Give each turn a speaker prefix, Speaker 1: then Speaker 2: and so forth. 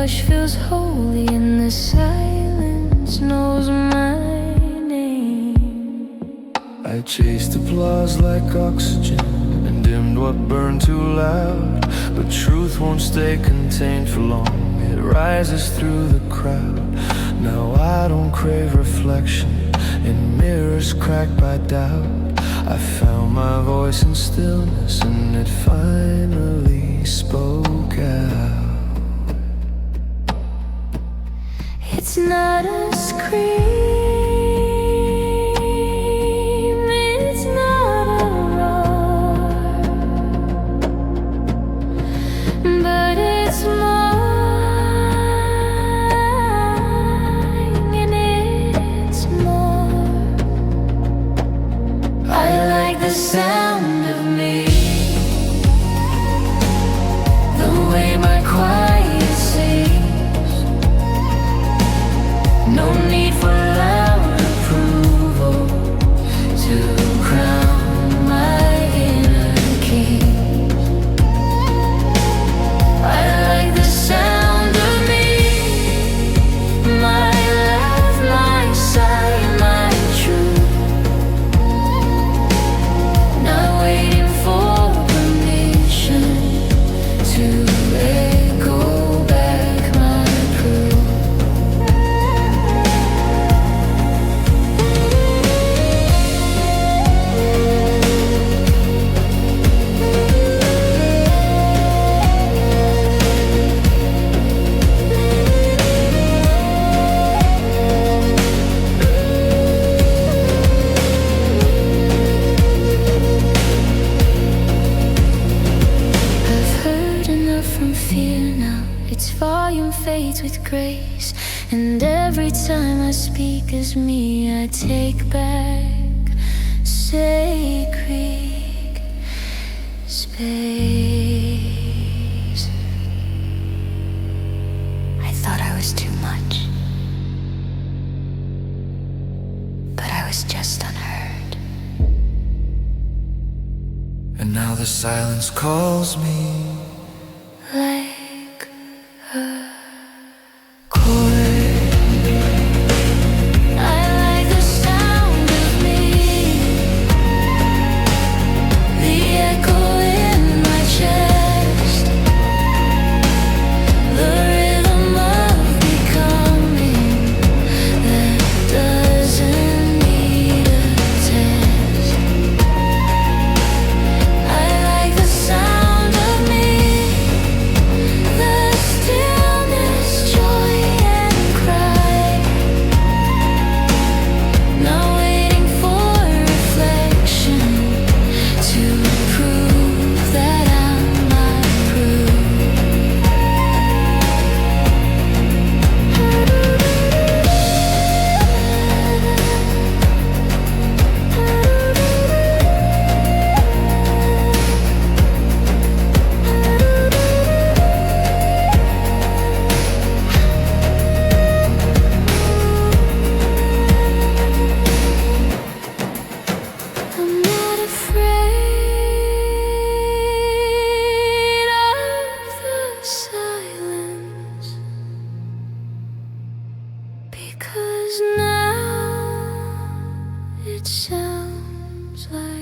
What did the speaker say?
Speaker 1: hush feels holy, and the silence knows my name.
Speaker 2: I chased applause like oxygen and dimmed what burned too loud. But truth won't stay contained for long, it rises through the crowd. Now I don't crave reflection in mirrors cracked by doubt. I found my voice in stillness, and it finally spoke out.
Speaker 1: It's not a scream, it's not a roar, but it's mine, and it's more. I like the sound of me, the way my quiet sings. No need for loud approval to crown my inner king. I like the sound of me, my laugh, my sigh, my truth. Not waiting for permission to echo back my proof. I've heard enough from fear now. Its volume fades with grace, and every time I speak as me, I take back sacred space. I thought I was too much, but I was just unheard.
Speaker 2: And now the silence calls me.
Speaker 1: Like a chord, I like the sound of me, the echo in my chest, the rhythm of becoming that doesn't need a test. I like the sound of me, the stillness, joy and cry. Not waiting for reflection to prove that I'm not proof. I'm not afraid of the silence, because now it sounds like